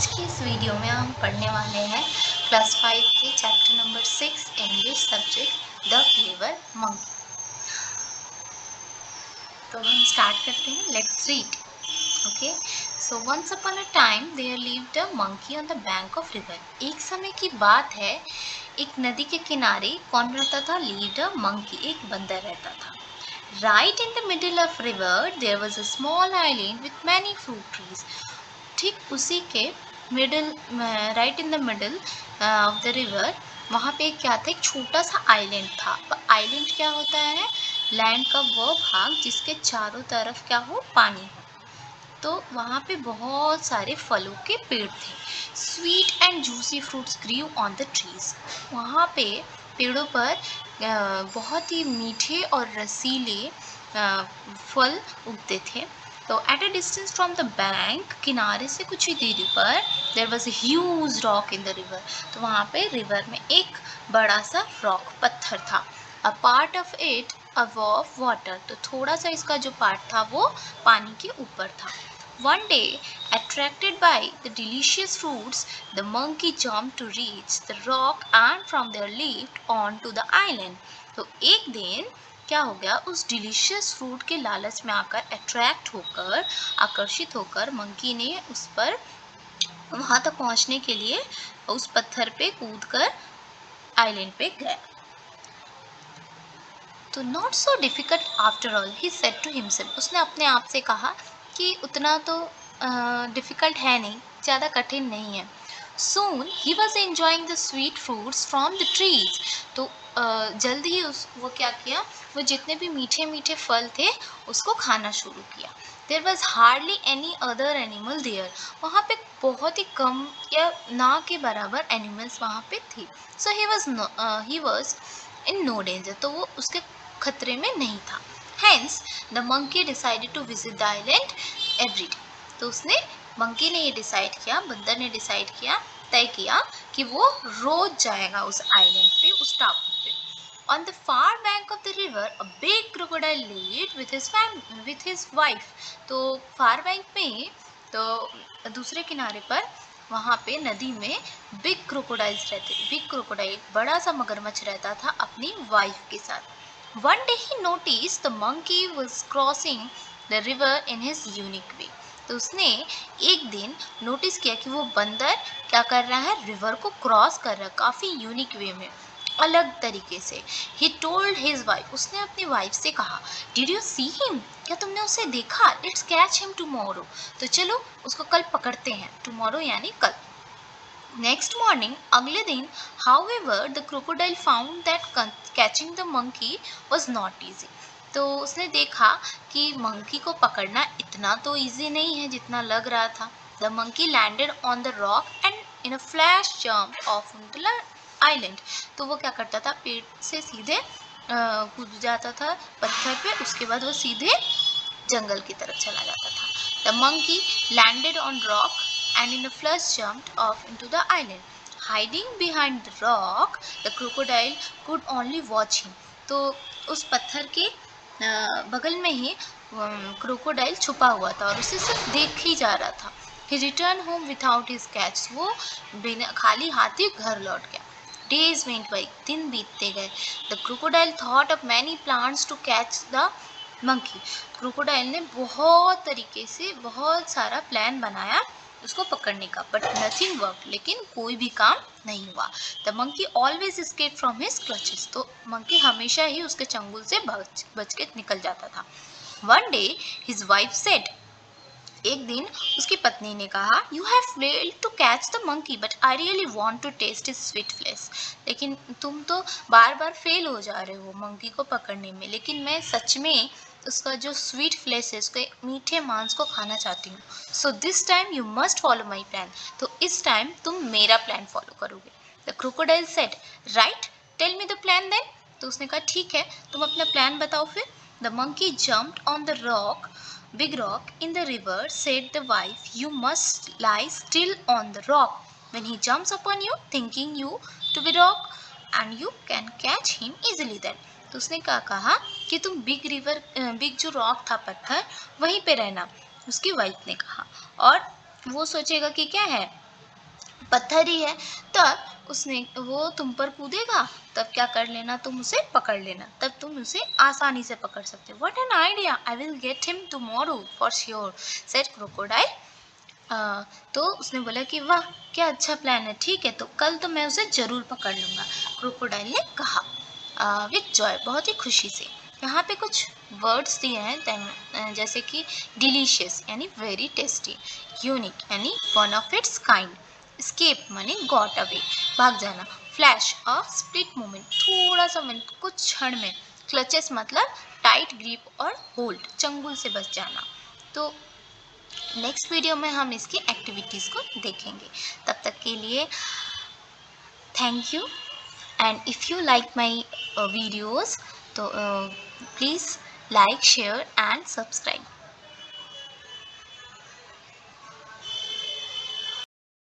आज की इस वीडियो में हम पढ़ने वाले हैं क्लास 5 के chapter number 6 English subject the clever monkey. तो हम स्टार्ट करते हैं। Let's read. Okay, so once upon a time there lived a monkey on the bank of river. एक समय की बात है, एक नदी के किनारे कौन रहता था? लिव्ड अ मंकी, एक बंदर रहता था। Right in the middle of river there was a small island with many fruit trees. ठीक उसी के middle, right in the middle of the river, वहाँ पे क्या था? एक छोटा सा आइलैंड था। आइलैंड क्या होता है? लैंड का वो भाग जिसके चारों तरफ क्या हो? पानी हो। तो वहाँ पे बहुत सारे फलों के पेड़ थे। Sweet and juicy fruits grew on the trees. वहाँ पे पेड़ों पर बहुत ही मीठे और रसीले फल उगते थे। तो at a distance from the bank, किनारे से कुछ ही दूरी पर, there was a huge rock in the river. तो वहाँ पे रिवर में एक बड़ा सा रॉक, पत्थर था। A part of it above water, तो थोड़ा सा इसका जो पार्ट था वो पानी के ऊपर था। One day, attracted by the delicious fruits, the monkey jumped to reach the rock and from there leaped on to the island. तो एक दिन क्या हो गया? उस डिलीशियस फ्रूट के लालच में आकर, अट्रैक्ट होकर, आकर्षित होकर, मंकी ने उस पर वहां तक पहुंचने के लिए उस पत्थर पे कूदकर आइलैंड पे गया। तो not so difficult after all, he said to himself. उसने अपने आप से कहा कि उतना तो डिफिकल्ट है नहीं, ज़्यादा कठिन नहीं है। Soon he was enjoying the sweet fruits from the trees. तो जल्द ही वो क्या किया? वो जितने भी मीठे मीठे फल थे उसको खाना शुरू किया। There was hardly any other animal there. वहाँ पे बहुत ही कम या ना के बराबर एनिमल्स वहाँ पे थे। So he was in no danger. तो वो उसके खतरे में नहीं था। Hence the monkey decided to visit the island every day. तो उसने, मंकी ने ये डिसाइड किया, बंदर ने डिसाइड किया, तय किया कि वो रोज जाएगा उस आइलैंड पे, उस टापू पे। On the far bank of the river, a big crocodile lived with his wife. तो फार बैंक में, तो दूसरे किनारे पर, वहाँ पे नदी में बिग क्रोकोडाइल्स रहते। बिग क्रोकोडाइल, बड़ा सा मगरमच्छ रहता था अपनी वाइफ के साथ। One day he noticed the monkey was crossing the river in his unique way. तो उसने एक दिन नोटिस किया कि वो बंदर क्या कर रहा है? रिवर को क्रॉस कर रहा है, काफी यूनिक वे में, अलग तरीके से। He told his wife, उसने अपनी वाइफ से कहा, Did you see him? क्या तुमने उसे देखा? Let's catch him tomorrow. तो चलो उसको कल पकड़ते हैं। Tomorrow यानी कल। Next morning, अगले दिन, however, the crocodile found that catching the monkey was not easy. तो उसने देखा कि मंकी को पकड़ना इतना तो इजी नहीं है जितना लग रहा था। The monkey landed on the rock and in a flash jumped off on the island. तो वो क्या करता था? पेड़ से सीधे कूद जाता था पत्थर पे, उसके बाद वो सीधे जंगल की तरफ चला जाता था। The monkey landed on rock and in a flash jumped off into the island. Hiding behind the rock, the crocodile could only watch him. तो उस पत्थर के बगल में ही क्रोकोडाइल छुपा हुआ था और उसे सिर्फ देख ही जा रहा था। He returned home without his catch. वो बिना खाली हाथ ही घर लौट गया। Days went by. दिन बीतते गए। The crocodile thought of many plans to catch the monkey. Crocodile ने बहुत तरीके से बहुत सारा प्लान बनाया उसको पकड़ने का, बट नथिंग वर्क, लेकिन कोई भी काम नहीं हुआ। The monkey always escape from his clutches. तो मंकी हमेशा ही उसके चंगुल से बच के निकल जाता था। One day his wife said, एक दिन उसकी पत्नी ने कहा, you have failed to catch the monkey but I really want to taste his sweet flesh. लेकिन तुम तो बार बार फेल हो जा रहे हो मंकी को पकड़ने में, लेकिन मैं सच में उसका जो स्वीट फ्लेश है, उसके मीठे मांस को खाना चाहती हूँ। So this time you must follow my plan. तो इस टाइम तुम मेरा प्लान फॉलो करोगे। The crocodile said, right, tell me the plan then. तो उसने कहा, ठीक है, तुम अपना प्लान बताओ फिर। The monkey jumped on the rock, big rock in the river, said the wife, you must lie still on the rock. When he jumps upon you, thinking you to be rock, and you can catch him easily then. तो उसने क्या कहा कि तुम big जो rock था, पत्थर, वहीं पे रहना, उसकी वाइफ ने कहा, और वो सोचेगा कि क्या है, पत्थर ही है, तब उसने वो तुम पर कूदेगा, तब क्या कर लेना, तुम उसे पकड़ लेना, तब तुम उसे आसानी से पकड़ सकते हो। What an idea, I will get him tomorrow for sure, said crocodile. तो उसने बोला कि वाह क्या अच्छा प्लान है, ठीक है तो कल तो मैं उसे जरूर पकड़ लूंगा, क्रोकोडाइल ने कहा विथ जॉय, बहुत ही खुशी से। यहाँ पे कुछ वर्ड्स दिए हैं जैसे कि डिलीशियस यानी वेरी टेस्टी, यूनिक यानी one of its kind, escape माने गॉट अवे भाग जाना, फ्लैश अ स्प्लिट मोमेंट थोड़ा सा मिनट कुछ क्षण में, क्लचेस मतलब टाइट ग्रिप और होल्ड चंगुल से बच जाना। तो नेक्स्ट वीडियो में हम इसकी एक्टिविटीज़ को देखेंगे। तब तक के लिए thank you, and if you like my videos तो please like share and subscribe.